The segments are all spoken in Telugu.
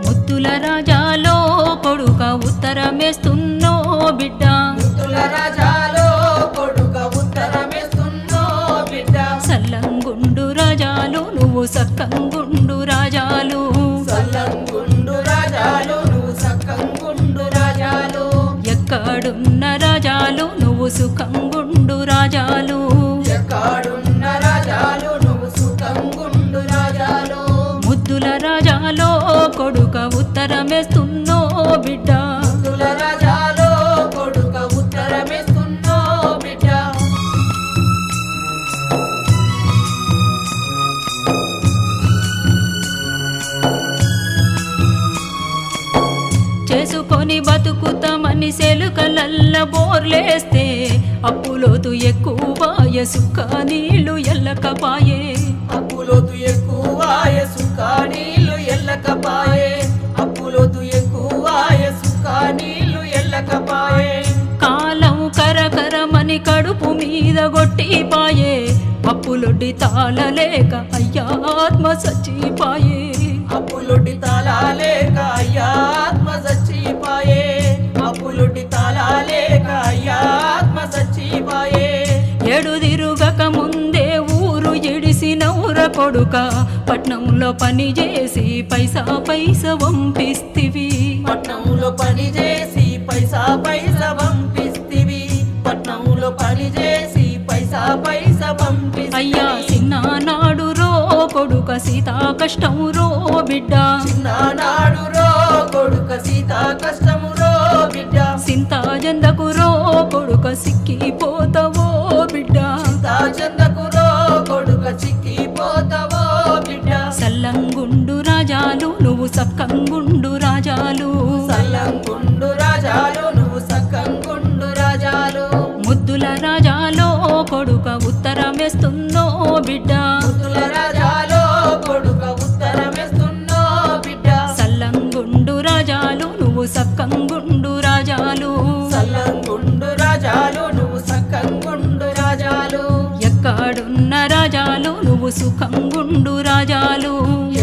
ముద్దుల రాజాలో కొడుక ఉత్తరమేస్తున్నో బిడ్డ ముద్దుల రాజాలో కొడుక ఉత్తరమేస్తున్నో బిడ్డ సల్లంగుండు రాజాలు నువ్వు సక్కంగుండు రాజాలు సల్లంగుండు రాజాలు నువ్వు సక్కంగుండు రాజాలు ఎక్కడున్న రాజాలు నువ్వు సుఖంగుండు రాజాలు ఎక్కడున్న రాజాలు నువ్వు సుఖంగుండు రాజాలు ముద్దుల రాజాలో కొడుక ఉత్తరమేస్తున్నో బిడ్డ ముద్దుల రాజాలో కొడుక ఉత్తరమేస్తున్నో బిడ్డ చేసుకొని బతుకుతామని సెలుకలల్ల బోర్లేస్తే అప్పులోతు ఎక్కువ సుక్క నీళ్లు ఎల్లకపాయే అప్పులోతు ఎక్కువాయ సుఖ నీళ్లు ఎల్లకపాయే అప్పులోతు ఎక్కువాయ సుఖ నీళ్లు ఎల్లకపాయే కాలం కరకరమని కడుపు మీద గొట్టిపాయే అప్పులొడ్డి తాళలేక అయ్యా ఆత్మ సచ్చిపాయే అప్పులొడ్డి తాళాలేక అయ్యా ఆత్మ సచ్చిపాయే అప్పులొడ్డి తాళాలేక అయ్యా ఆత్మ సచ్చిపాయే ఏడు తిరుగక ముందే ఊరు ఎడిసినవుర కొడుక పట్నంలో పని చేసి పైసా పంపిస్తివి పట్నంలో పని చేసి పైసా పంపిస్తివి పట్నంలో పని చేసి పైసా పంపిస్తివి అయ్యా చిన్ననాడు రో కొడుక సీతా కష్టం రో బిడ్డ చిన్ననాడు రో కొడుక సీతా కష్టము రో బిడ్డ సింతా జందకు రో కొడుక సిక్కిపోతావో బిడ్డ చింతా చందకు రో కొడుక చిక్కిపోతావో బిడ్డ సల్లంగుండు రాజాలు నువ్వు సక్కంగుండు రాజాలు సల్లంగుండు రాజాలు నువ్వు సక్కంగుండు రాజాలు ముద్దుల రాజాలో కొడుక ఉత్తరమేస్తున్నో బిడ్డ ముద్దుల రాజాలో కొడుక ఉత్తరమేస్తున్నో బిడ్డ సల్లంగుండు రాజాలు నువ్వు సక్కంగుండు రాజాలు సల్లంగుండు రాజాలు నువ్వు సక్కంగుండు రాజాలు ఎక్కడున్న రాజాలు నువ్వు సుఖంగుండు రాజాలు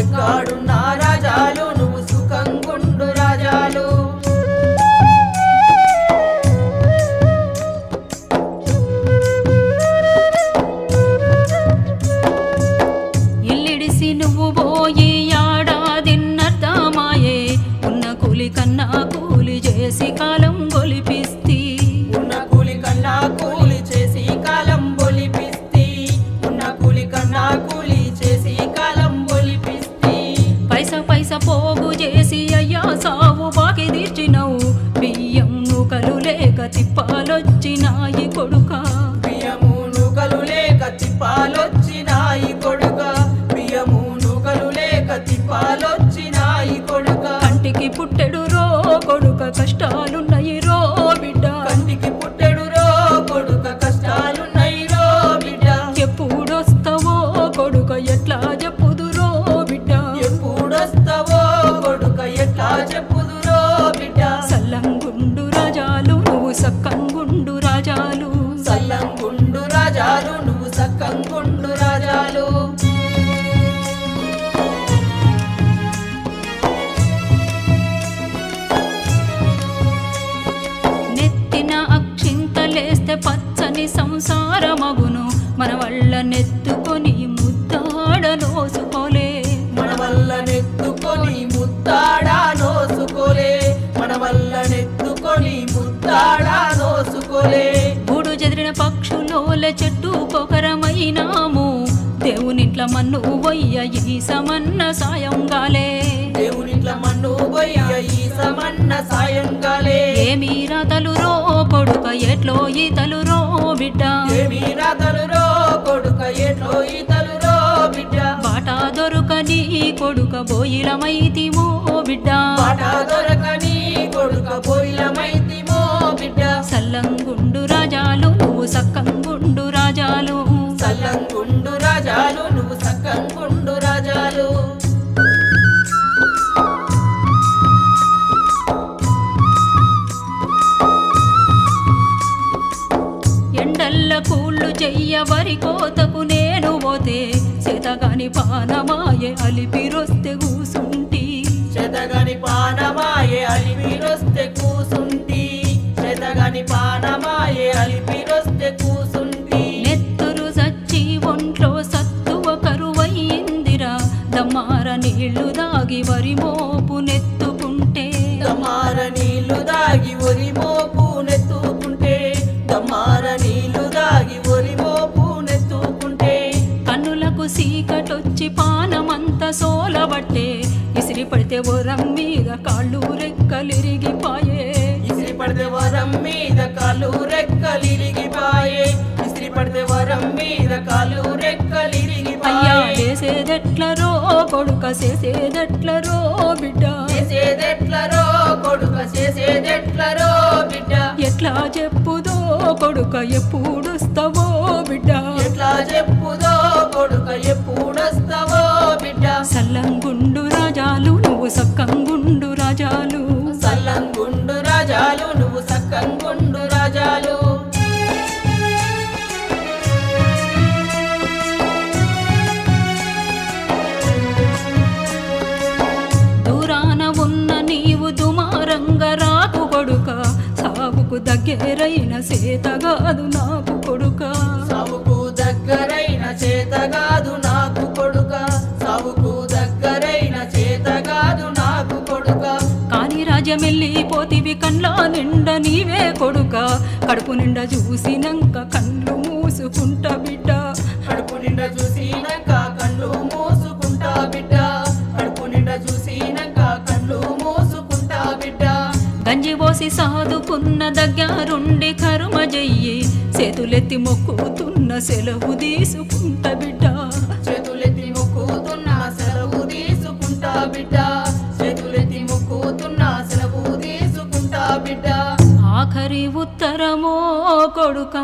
ఎక్కడున్న రాజాలు నువ్వు సుఖంగుండు రాజాలు ఇల్లిడిసి నువ్వు పోయి ఆడాదిన్నర్థమాయే ఉన్న కూలి కన్నా కూలి చేసి కాలం గొలిపిస్తి ఉన్న కూలి కన్నా కూలి చేసి కాలం బొలిపిస్తి ఉన్న కూలి కన్నా కూలి చేసి కాలం బొలిపిస్తి పైస పోగు చేసి అయ్యా సావు బాకి తీర్చినవు బియ్యం నూకలు లేక తిప్పాలొచ్చినాయి కొడుక బియ్యము నూకలు లేక తిప్పాలొచ్చినాయి కొడుక బియ్యము నూకలు లేక తిప్పాలొచ్చినాయి కొడుక కంటికి పుట్టెడు రో కొడుక కష్టాలున్నాయి రో బిడ్డ కంటికి పుట్టెడు రో కొడుక కష్టాలున్నాయి రో బిడ్డ ఎప్పుడొస్తావో కొడుక ఎట్లా చెప్పుదురో బిడ్డ ఎప్పుడొస్తావో కొడుక ఎట్లా చెప్పుదురో బిడ్డ సల్లంగుండు రాజాలు నువ్వు సక్కంగుండు రాజాలు సల్లంగుండు రాజాలు నువ్వు సక్కంగుండు రాజాలు నెత్తిన అక్షింతలేస్తే పచ్చని సంసారమగును మన వల్ల నెత్తుకొని ముద్దాడ నోసుకోలే మన వల్ల నెత్తుకొని ముత్తాడా నోసుకోలే మన వల్ల నెత్తుకొని ముత్తాడా నోసుకోలే గూడు చెదిరిన పక్షులోల చెట్టుకొకరమైనాము దేవునిట్ల మన్ను వయ్య ఈ సమన్న సాయంగాలే దేవునిట్ల మన్ను బొయ్య ఈ సమన్న సాయంగాలే ఏమీ రాతలు రో కొడుక ఎట్లో ఈతలు రో బిడ్డ ఏమీ రాతలు రో కొడుక ఎట్లో ఈతలు రో బిడ్డ బాటా దొరకని కొడుక బోయిలమైతిమో బిడ్డ బాట దొరకని కొడుక బోయిలమైతిమో బిడ్డ సల్లంగుండు రాజాలు నువ్వు సక్కంగుండు రాజాలు సల్లంగుండు రాజాలు నువ్వు సక్కంగుండు రాజాలు కూళ్ళు చెయ్య వరి కోతకు నేను పోతే చేతగాని పానమాయే అలిపిరొస్తే కూసుంటి చేతగాని పానమాయే అలిపిరొస్తే కూసుంటి చేతగాని పానమాయే అలిపిరొస్తే కూసుంటి నెత్తురు సచ్చి ఒంట్లో సత్తువ కరువయిందిరా దమ్మార నీళ్లు దాగి వరి మోపు నెత్తుకుంటే దమ్మార నీళ్లు దాగి వరి మోపు నెత్తుకుంటే దమ్మార నీళ్లు దాగి వరి మోపు నెత్తుకుంటే కన్నులకు సీకటొచ్చి పానమంత సోలబట్టే ఇసిరి పడితే వరం మీద కాళ్ళు రెక్కలిరిగిపాయే ఇసిరి పడితే వరం మీద కాళ్ళు రెక్కలిరిగిపాయే ఇసిరి పడితే వరం మీద కాళ్ళు రెక్కలిరిగిపాయే చేసేదెట్లరో కొడుక చేసేదెట్లరో బిడ్డ చేసేదెట్లరో కొడుక చేసేదెట్లరో బిడ్డ ఎట్లా చెప్పుదో కొడుక ఎప్పుడొస్తావో బిడ్డ ఎట్లా చెప్పుదో కొడుక ఎప్పుడొస్తావో బిడ్డ సల్లంగుండు రాజాలు నువ్వు సక్కంగుండు రాజాలు సల్లంగుండు రాజాలు నువ్వు సక్కంగుండు రాజాలు దూరాన ఉన్న నీవు దుమారంగ రాకు కొడుక సాగుకు దగ్గరైన చేతగాదు నాకు కొడుక సావుకు దగ్గరైన చేతగాదు నాకు కొడుక సావుకు దగ్గరైన చేతగాదు నాకు కొడుక కాని రాజ్యమెళ్ళిపోతివి కండ్ల నిండా నీవే కొడుక కడుపు నిండా చూసినంక కళ్ళు మూసుకుంటా బిడ్డ కడుపు నిండా చూసినాక కళ్ళు మూసుకుంటా బిడ్డ కడుపు నిండా చూసినాక కళ్ళు మూసుకుంటా బిడ్డ గంజి పోసి సాదుకున్న దగ్గరుండి కరుమ చెయ్యి చేతులెత్తి మొక్కుతున్న సెలవు తీసుకుంటా బిడ్డ చేతులెత్తి మొక్కుతున్న సెలవు తీసుకుంటా బిడ్డ చేతులెత్తి మొక్కుతున్న సెలవు తీసుకుంటా బిడ్డ ఆఖరి ఉత్తరమో కొడుక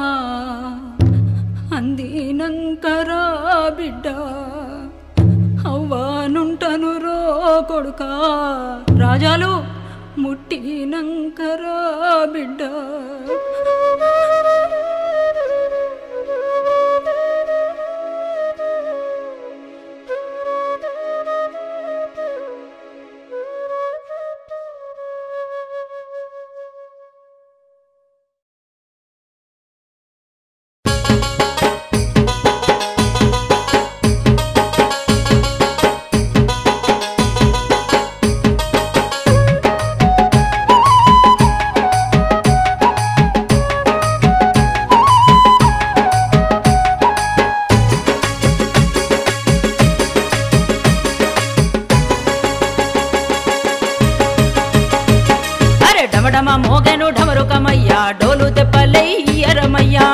అందినంకరా బిడ్డ అవ్వానుంటను రో కొడుక రాజాలు ముట్టినంకరా బిడ్డ డమడమ మోగెను ఢమరుకమయ్యా డోలు తెప్పలయ్యరమయ్యా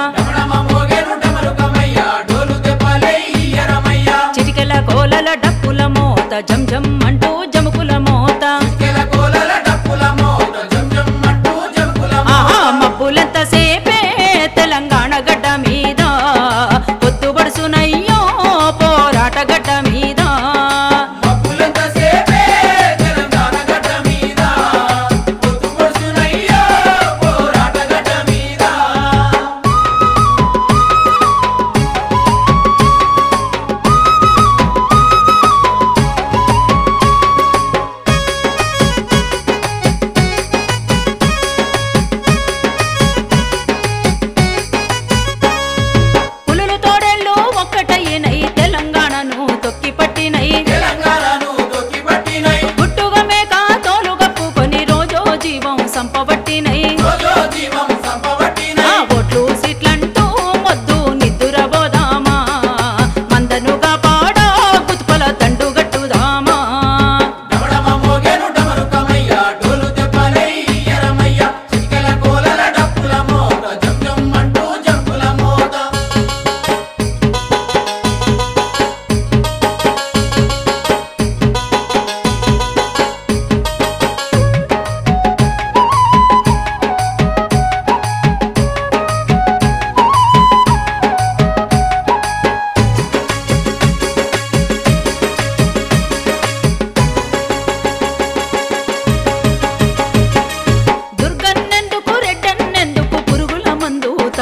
చిటికెల కోలల డప్పుల మోత జం జం అంటూ జముకుల మోత ఆహా మబ్బులెంత సేపే తెలంగాణ గడ్డ మీద పొద్దుబడుసునయ్యో పోరాట గడ్డ మీద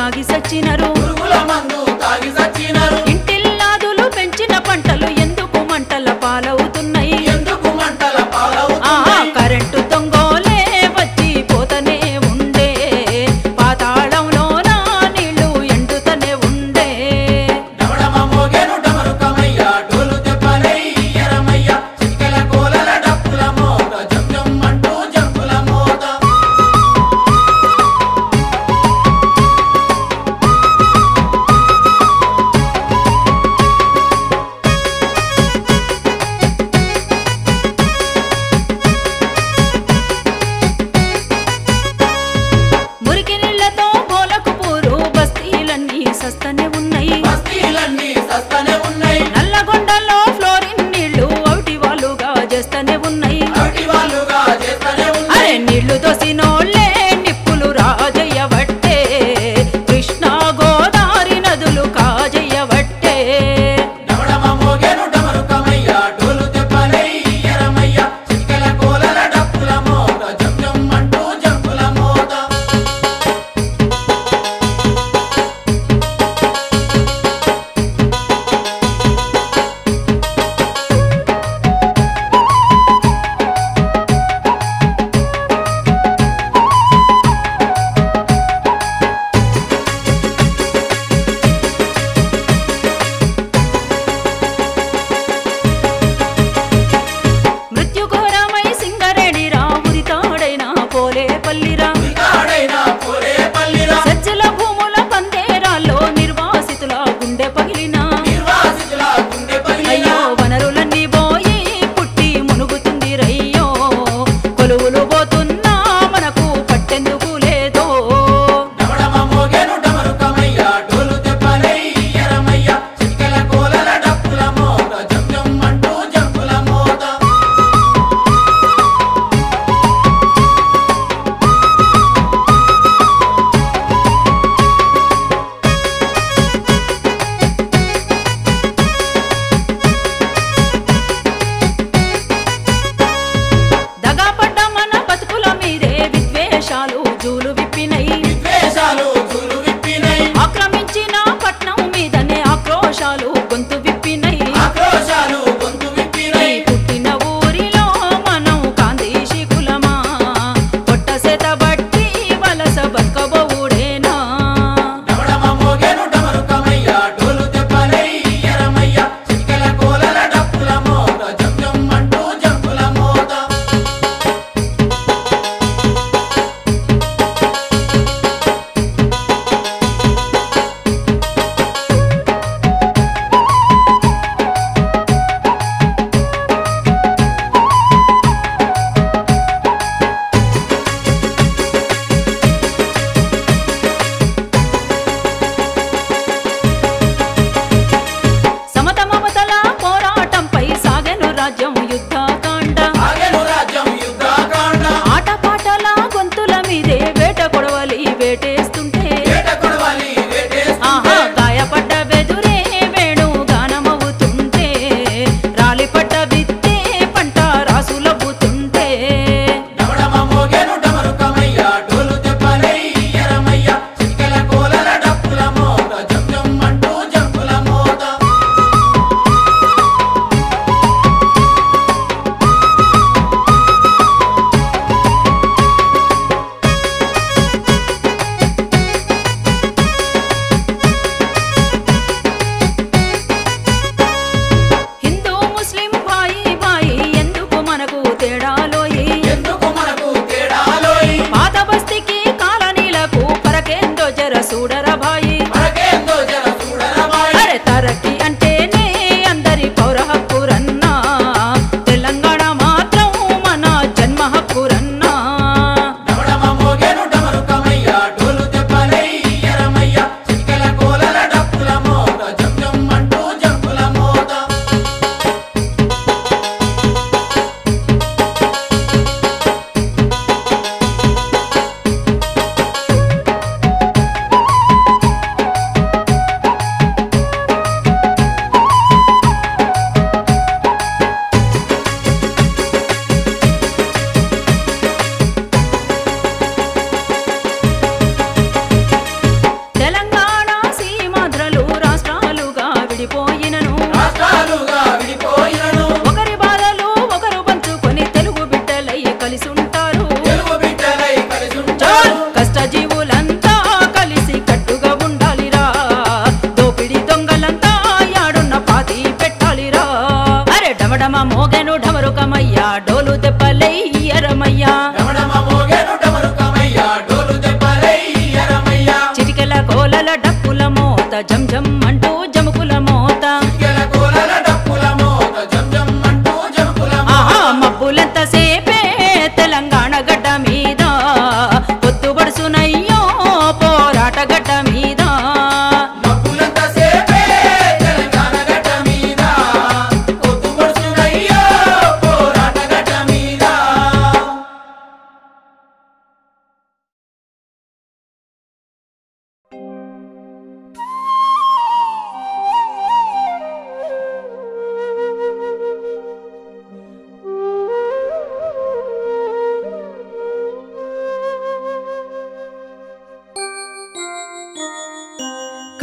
తాగి సచ్చినరు పురుగుల మందు తాగి సచ్చినరు ఇంటిల్లాదులు పెంచిన పంటలు ఎందుకు మంటల పాలవుతున్నాయి ఎందుకు మంటల ఆ పాలవుతున్నాయి కరెంటు దొంగోలే వచ్చి పోతనే ఉండే పాతాళంలో నా నీళ్లు ఎండుతనే ఉండే డమడమ మోగెను డమరుకమయ్య డోలు దెబ్బలై ఎరమయ్య చిటికెల కోలల డప్పుల మోత జం జం అంటూ జంపుల మోత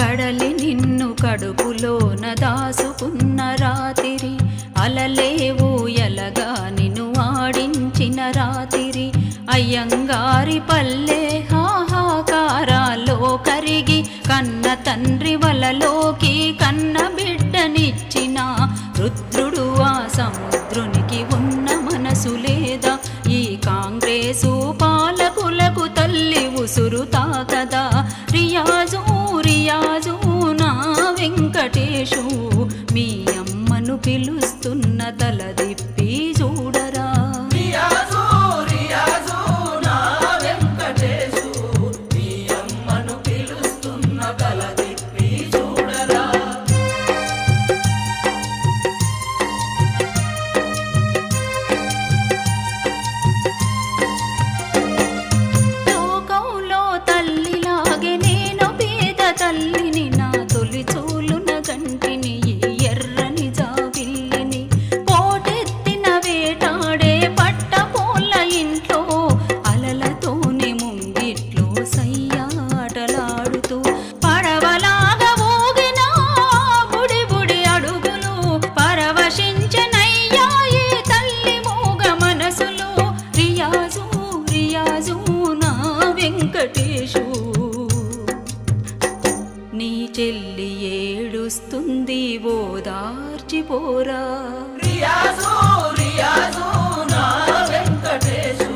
కడలి నిన్ను కడుపులోన దాసుకున్న రాతిరి అలలేవు ఎలగా నిన్ను ఆడించిన రాతిరి అయ్యంగారి పల్లె హాహాకారాల్లో కరిగి కన్న తండ్రి వలలోకి కన్న బిడ్డనిచ్చిన రుద్రుడు ఆ సముద్రునికి ఉన్న మనసు లేదా ఈ కాంగ్రెసు పాలకులకు తల్లి ఉసురు తాకదా రియాజు రియాజు నా వెంకటేశు మీ అమ్మను పిలుస్తున్న తలదిప్పి చూడరా రియాజు రియాజు నా వెంకటేశు మీ అమ్మను పిలుస్తున్న తలదిప్పి చూడరా లోకంలో తల్లిలాగే నేను పేద తల్లిని నా తొలి చూలున గంటిని ఈ ఎర్రని జాబిల్లిని పోటెత్తిన వేటాడే పట్టపోళ్ళ ఇంట్లో అలలతోనే ముంగిట్లో సయ్యాటలాడుతూ పడవలాగా ఊగిన బుడి బుడి అడుగులు పరవశించనయ్యా ఈ తల్లి మూగ మనసులు రియాజు రియాజు నా వెంకటేశు నీ చెల్లి ఏడుస్తుంది ఓదార్చిపోరా రియాజు రియాజు నా వెంకటేశు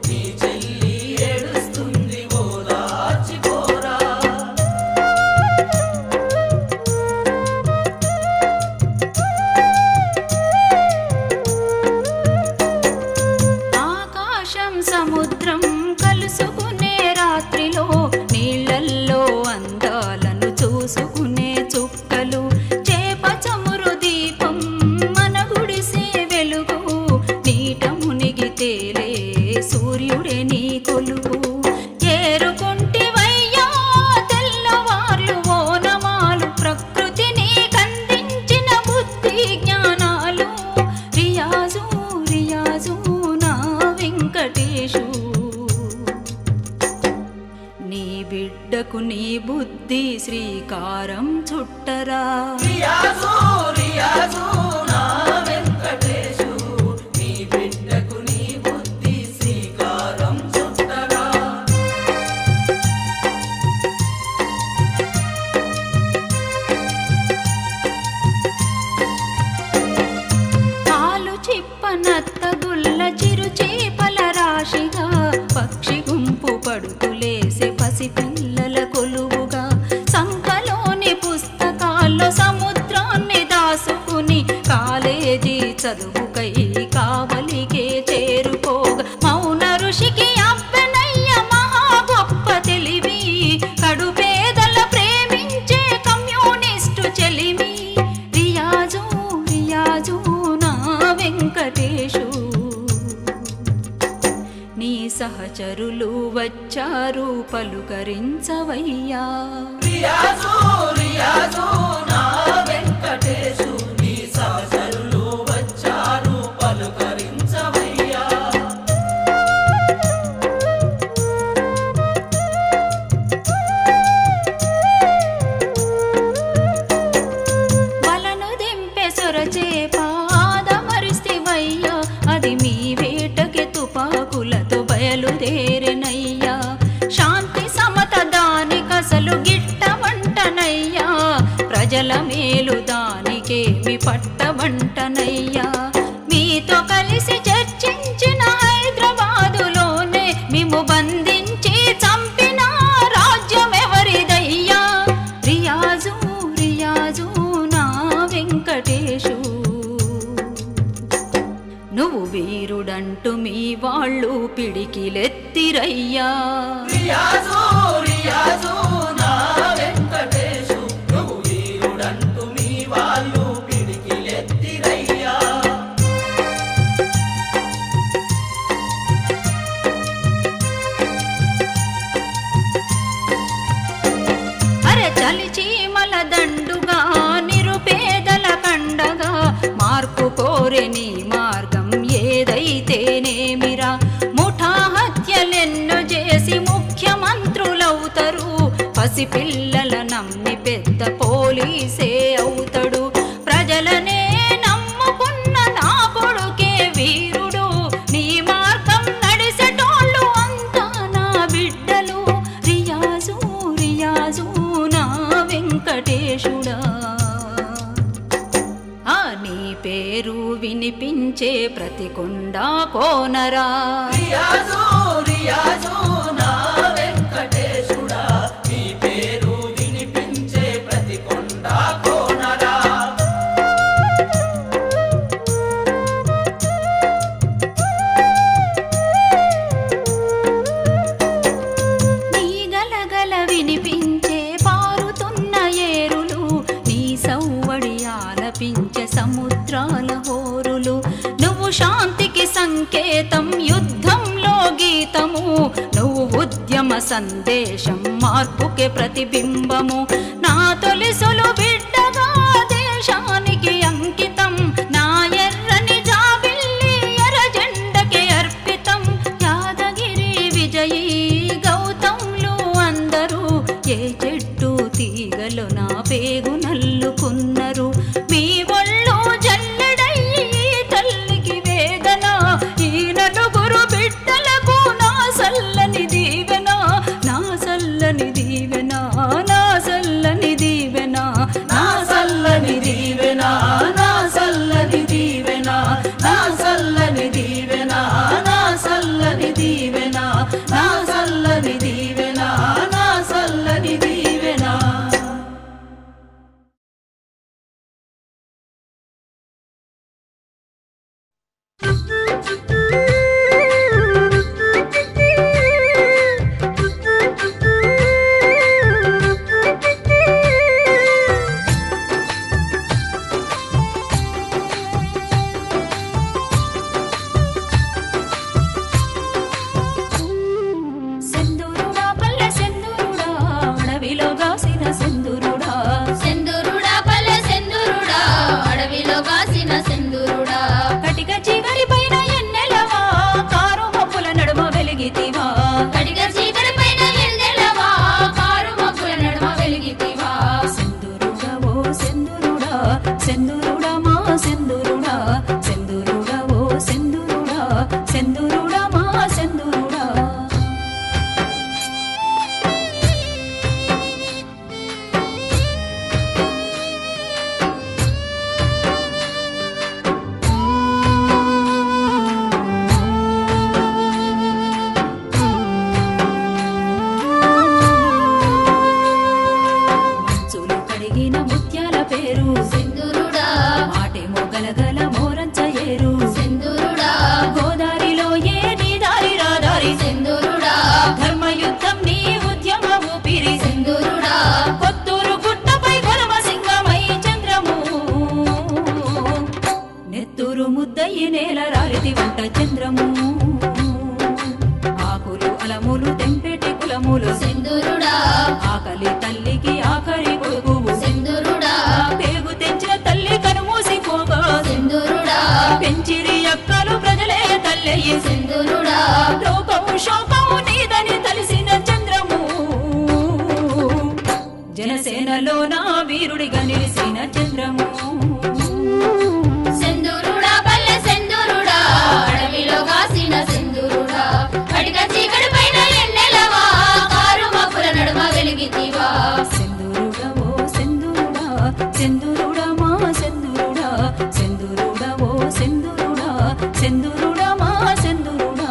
నీ చెల్లి ఏడుస్తుంది ఓదార్చిపోరా ఆకాశం సముద్రం కలుసుకునే రాత్రిలో నీళ్ళల్లో అందాలను చూసుకునే చుక్కలు చేప చమురు దీపం మన గుడిసే వెలుగు నీట మునిగి తేలే సూర్యుడే నీ కొలువు ఏరుకుంటివయ్యా తెల్లవార్లు ఓనమాలు ప్రకృతిని కందించిన బుద్ధి జ్ఞానాలు రియాజు రియాజు నా వెంకటేశు నీ బిడ్డకు నీ బుద్ధి శ్రీకారం చుట్టరా రియాజు రియాజు నా వెంకటేశు నీ బిడ్డకు నీ బుద్ధి శ్రీకారం చుట్టరా పాలు చిప్పనత్త గుల్ల చిరు చేపల రాశిగా పక్షి గుంపు పడుకులేసే పసిపిల్లల కొలువుగా సంకలోని పుస్తకాల్లో సముద్రాన్ని దాసుకుని కాలేజీ చదువుకై కావలికే చేరుకోగా మౌన ఋషికి అబ్బనయ్య మహా గొప్ప తెలివి కడుపేదల ప్రేమించే కమ్యూనిస్టు చెలిమి రియాజు రియాజు నా వెంకటేశు నీ సహచరులు వచ్చారు పలుకరించవయ్యా రియాజు రియాజు నా వెంకటేశు నీ సహచరులు వచ్చారు పలుకరించవయ్యా వలను దింపే సొరచే పాదమరిస్తివయ్యా అది మీ వేటకి తుపాకులతో బయలుదేరెనయ్యా శాంతి సమత దానికసలు గిట్టమంటనయ్యా ప్రజల మేలు దానికేమి పట్టమంటనయ్యా మీతో కలిసి చర్చించిన హైదరాబాదులోనే మేము బంధించి చంపిన రాజ్యం ఎవరిదయ్యా రియాజు రియాజు నా వెంకటేశు నువ్వు వీరుడంటూ మీ వాళ్ళు పిడికిలెత్తిరయ్యా రియాజు రియాజు నా వెంకటేశు నువ్వు వీరుడంటూ మీ వాళ్ళు పిడికిలెత్తిరయ్యా అరే చలిచీమల దండుగా నిరుపేదల కండగా మార్పు కోరే నీ మార్గం ఏదైతేనేమిరా ముఠా హత్యలెన్నో చేసి ముఖ్యమంత్రులవుతారు పసిపిల్లల నమ్మి పెద్ద పోలీసే అవుతాడు. ప్రజలనే నమ్ముకున్న నా కొడుకే వీరుడు. నీ మార్గం నడిసేటోళ్ళు అంతా నా బిడ్డలు. రియాజు రియాజు నా వెంకటేశుడా, నీ పేరు వినిపించే ప్రతి కొండ కోనరా. రియాజు రియాజు నా వెంకటేశుడా, నీ పేరు వినిపించే ప్రతి కొండ కోనరా. నీ గలగల వినిపించే పారుతున్న ఏరులు, నీ సవ్వడి ఆలపించే సముద్రాల హోరులు. నువ్వు శాంతికి సంకేతం, యుద్ధంలో గీతము. నువ్వు ఉద్యమ సందేశం, మార్పుకే ప్రతిబింబము. నా తొలిసులు బిడ్డగా దేశానికి అంకితం. నా ఎర్రని జాబిల్లి ఎర్ర జెండకే అర్పితం. యాదగిరి విజయీ గౌతంలు అందరూ ఏ చెట్టు తీగలు నా పేగు నల్లుకున్నారు. మీ ఒళ్ళు జల్లెడయ్యి తల్లికి వేదన. ఈ నలుగురు బిడ్డలకు నా సల్లని దీవెన, నా సల్లని దీవెన, నా సల్లని దీవెన, నా సల్లని దీవెన, నా సల్లని దీవెన, నా సల్లని దీవెన, నా సల్లని దీవెన, నా సల్లని దీవెన, నా సల్లని దీవెన. సెందురుడా పల్లె సెందురుడా, అడవిలో గాసిన సెందురుడా. సెందురుడా పల్లె సెందురుడా, అడవిలో కాసిన సెందురుడా. కటిక చీకటి పైన ఎన్నెలవా, కారు మబ్బుల నడుమ వెలిగితివా. కటిక చీకటి పైన ఎన్నెలవా, కారు మబ్బుల నడుమ వెలిగితివా. సెందురుడా ఓ సెందురుడా, సెందురుడా మా సెందురుడా. సెందురుడా ఓ సెందురుడా, సెందురుడా మా సెందురుడా. మంచులు కడిగిన ముత్యాల పేరు సెందురుడా, మాటేమో గలగల మోరంచ ఏరు. సెందురుడా, గోదారిలో ఏ నీ దారి రాదారి. సెందురుడా, ధర్మయుద్ధం నీ ఉద్యమ ఊపిరి. సెందురుడా, కొత్తూరు గుట్టపై కొలమ సింగమై చంద్రము. నెత్తూరు ముద్దయి నేల రాలితి వంట చంద్రము. ఆకులు అలములు తెంపెటి కులములు. సెందురుడా, ఆకలి తల్లికి ఆఖరి కొడుకువు. సెందురుడా, పేగు తెంచిన తల్లి కనుమూసిపోగా. సెందురుడా, పెంచిరి అక్కలు ప్రజలే తల్లయ్యి. సెందురుడా, లోకము శోకము నీదని తలిసిన చంద్రము. జనసేనలో నా వీరుడిగా నిలిసిన చంద్రము. సెందురుడా పల్లె సెందురుడా, అడవిలో కాసిన సెందురుడా. కటిక చీకటి పైన ఎన్నెలవా, కారు మబ్బుల నడుమ వెలిగితివా. సెందురుడా ఓ సెందురుడా, సెందురుడా మా సెందురుడా. సెందురుడా ఓ సెందురుడా, సెందురుడా మా సెందురుడా.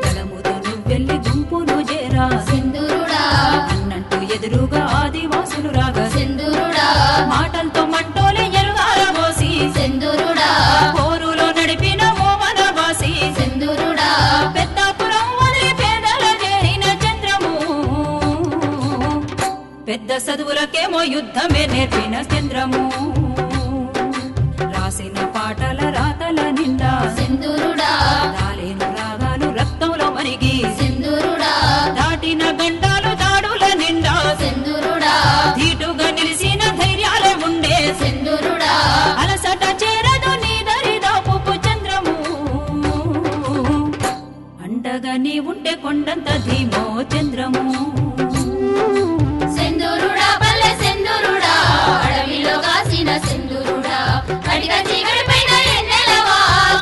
తలముతో నువ్వెళ్ళి గుంపులు చేరా. సెందురుడా, అన్నంటూ ఎదురుగా ఆదివాసులు రాగా. సెందురుడా, మాటలతో మంటోలే ఎరుగాల పోసి. సెందురుడా, పోరులో నడిపిన మోమన వాసి. సెందురుడా, పెద్దాపురం వదిలి పేదల చేరిన చంద్రము. పెద్ద చదువులకేమో యుద్ధమే నేర్పిన చంద్రము. రాసిన పాట తరాల రాతల నిండా సింధూరుడా రాలేను రాగాలు రక్తంలో మరిగి సింధూరుడా దాటిన గండాలు దాడుల నిండా సింధూరుడా ధీటుగా నిలిసిన ధైర్యాలే ఉండే సింధూరుడా అలసట చేరదు నీ దరిదాపుపు చంద్రము అండగా నీ ఉంటే కొండంత ధీమో చంద్రము సింధూరుడా పల్లె సింధూరుడా అడవిలో కాసిన సింధూరుడా కటిక చీకటి పైన ఎన్నెలవా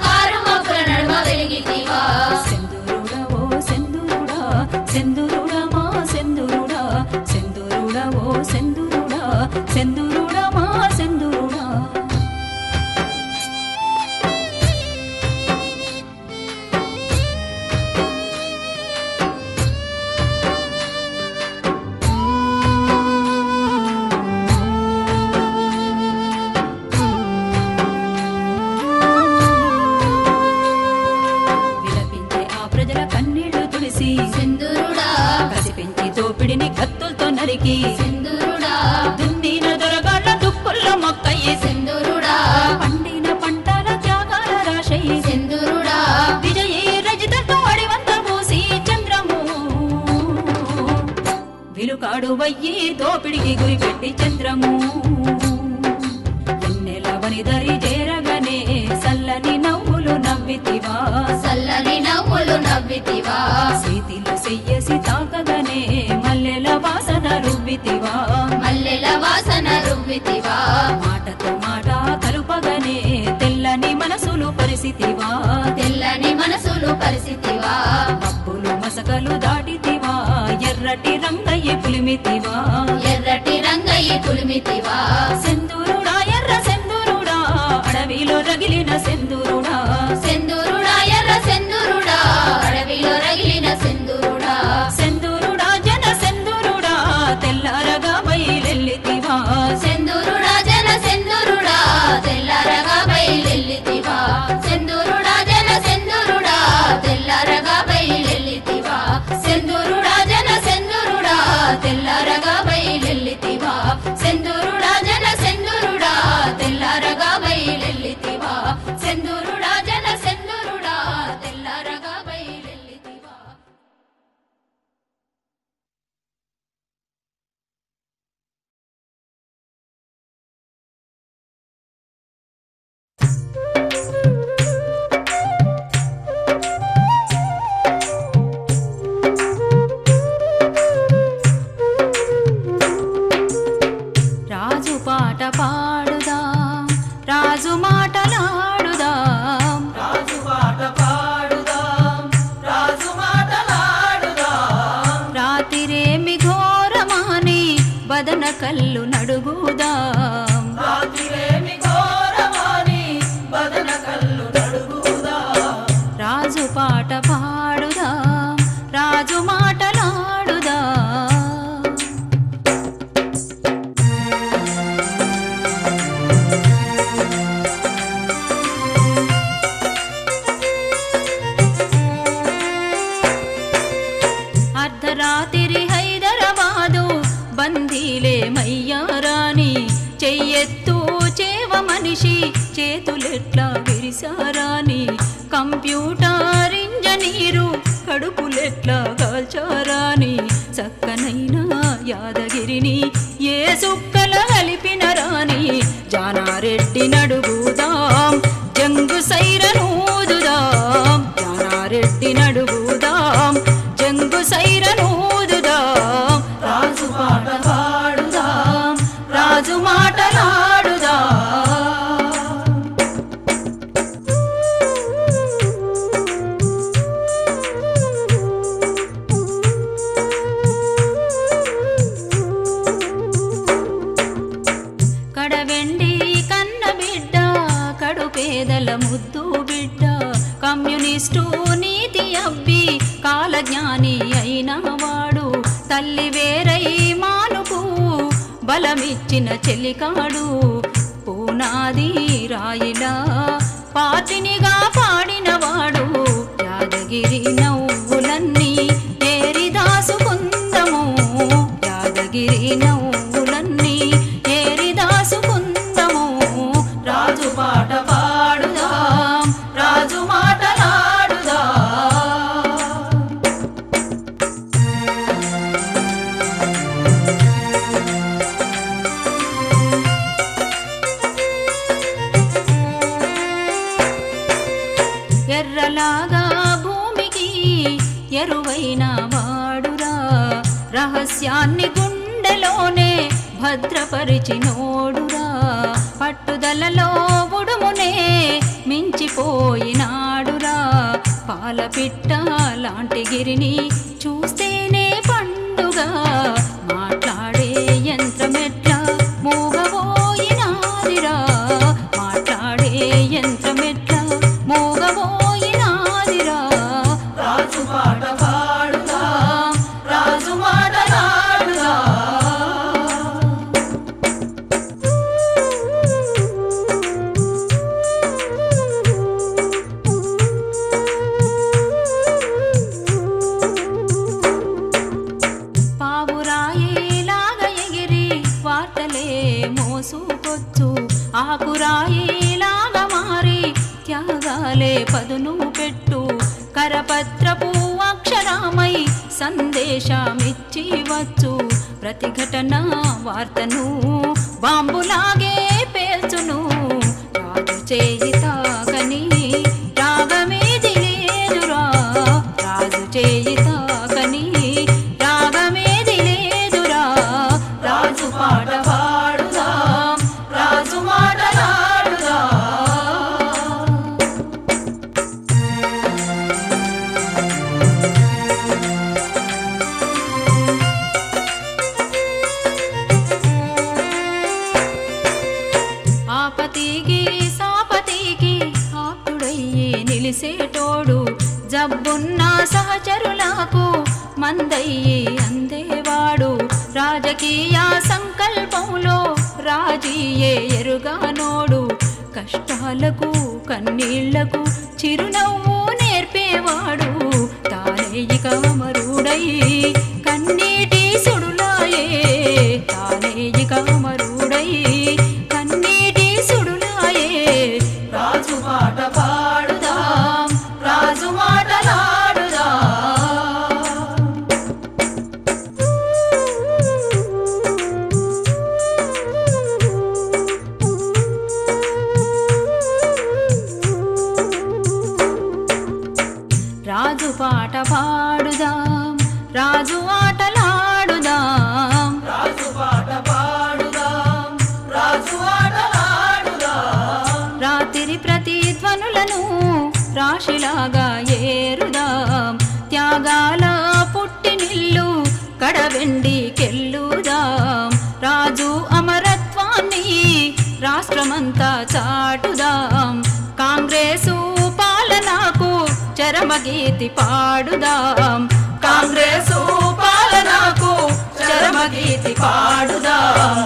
కారు మబ్బుల నడుమ వెలిగితివా సెందురుడా ఓ సెందురుడా సెందురుడా మా సెందురుడా సెందురుడా ఓ సెందురుడా సెందురుడా మా సెందురుడా విలపించే ఆ ప్రజల కన్నీళ్లు తుడిసి సింధూరుడా కసిపెంచి దోపిడిని కత్తులతో నరికి సింధూరుడా దున్నిన దొరగాళ్ళ దుక్కుల్లో మొక్కయ్యి సింధూరుడా పండిన పంటల త్యాగాల రాశయి సింధూరుడా విజయీ రజితతో అడివంత పూసి చంద్రము విలుకాడు వయ్యి దోపిడికి గురిపెట్టి చంద్రము ఎన్నెల వనిదరి చేరగనే సల్లని నవ్వులు నవ్వితివా చల్లని నవ్వులు నవ్వితివా చేతిలో చెయ్యసి తాకగనే మల్లెల వాసన రువ్వితివా మల్లెల వాసన రువ్వితివా మాటతో మాట కలుపగనే తెల్లని మనసులు పరిస్థితివా తెల్లని మనసులు పరిస్థితివా మబ్బులు మసకలు దాటితివా ఎర్రటి రంగయ్య పులిమితివా ఎర్రటి రంగయ్య పులిమితివా సెందురుడా ఎర్ర సెందురుడా అడవిలో రగిలిన సెందురుడా సింధూరుడా ఎర్ర సింధూరుడా అడవిలో రగిలిన సింధూరుడా సెందురుడా జన సెందురుడా తెల్లారగా బయలెల్లితివా సింధూరుడా జన సింధూరుడా తెల్లారగా బయలెల్లితివా సింధూరుడా జన సింధూరుడా తెల్లారగా బయలెల్లితివా సింధూరుడా జన సింధూరుడా తెల్లారగా బయలెల్లితివా సింధూరుడా జన సింధూరుడా తెల్లారగా బయలెల్లితివా సింధూరుడా జన సింధూరుడా తెల్లారగా బయలెల్లితివా రాజు పాట పాడుదాం రాజు మాటలాడుదాం రాజు పాట పాడుదాం రాజు మాటలాడుదాం రాతిరేమి ఘోరమాని బదన కల్లు నడుగుదాం రాత్రిరేమి ఘోరమాని బదన కల్లు నడుగుదాం రాజు పాట పాడుదాం రాజు మాటలాడుదాం అర్ధరాత్రి హైదరాబాదు బందీలే మయ్యారాని చెయ్యెత్తు చేవ మనిషి చేతులెట్లా విరిసారాని కంప్యూటర్ ఇంజనీరు కడుపులెట్లా కాల్చారాని చక్కనైన యాదగిరిని ఏ సుక్కల కలిపిన రాని జానారెడ్డి నడుగుదాం జంగు సైరనూదుదాం జానారెడ్డి నడుగుదాం జంగు సైరనూదుదాం రాజు పాట పాడుదాం రాజు మాటలాడుదాం కడవెండి కన్న బిడ్డ కడు పేదల ముద్దు బిడ్డ కమ్యూనిస్టు నీతి అబ్బి కాలజ్ఞాని అయిన వాడు తల్లి వేరై మానుకు బలమిచ్చిన చెలికాడు పూనాది రాయిలా పాటినిగా పాడినవాడు యాదగిరి నవ్వులన్నీ ఏరి దాసుకుందము యాదగిరి నవ్వులన్నీ ఏరి దాసుకుందము రాజు పాట పాడుదాం ఎర్రలాగా భూమికి ఎరువైన వాడురా రహస్యాన్ని గుండెలోనే భద్రపరిచినోడురా పట్టుదలలో ఉడుమునే మించిపోయినాడురా పాలపిట్ట లాంటి గిరిని చూస్తేనే పండుగ మాట్లాడే యంత్రమెట్ల మూగబోయినాదిరా మాట్లాడే యంత్రమెట్ల మూగబోయినాదిరా రాజు పాట పాడుదా రాజు మాటలాడుదా పావురాయేలాగా ఎగిరి వార్తలే మోసుకొచ్చు ఆకురాయేలాగా మారి త్యాగాలే పదును పెట్టు కరపత్రపు అక్షరామై సందేశమిచ్చి వచ్చు ప్రతిఘటన వార్తను బాంబులాగే పేల్చును రాజు చేయి తాకని రాగమేది లేదురా రాజు చేయి తాకని రాగమేది లేదురా రాజు పాట పాడుదా రాజు మాటలాడుదా ఆపతికి సాపతికి ఆప్తుడయ్యి నిలిసేటోడు జబ్బున్న సహచరులకు మందయ్యి అందేవాడు రాజకీయ సంకల్పంలో రాజీయే ఎరుగానోడు కష్టాలకు కన్నీళ్లకు చిరునవ్వు నేర్పేవాడు తానే ఇక అమరుడై కన్నీటి సుడులాయే తానే ఇక అమరుడై కన్నీటి సుడులాయే రాజు పాట పాడుదా రాజు మాటలాడుదా రాజు పాట పాడుదాం రాజు ఆటలాడుదాం రాజు పాట పాడుదాం రాజు ఆటలాడుదాం రాత్రి ప్రతిధ్వనులను రాశిలాగా ఏరుదాం త్యాగాల పుట్టినిల్లు కడవెండి కెల్లుదాం రాజు అమరత్వాన్ని రాష్ట్రమంతా చాటుదాం కాంగ్రెసు పాలనకు చరమగీతి పాడుదాం కాంగ్రెసు పాలనకు చరమగీతి పాడుదాం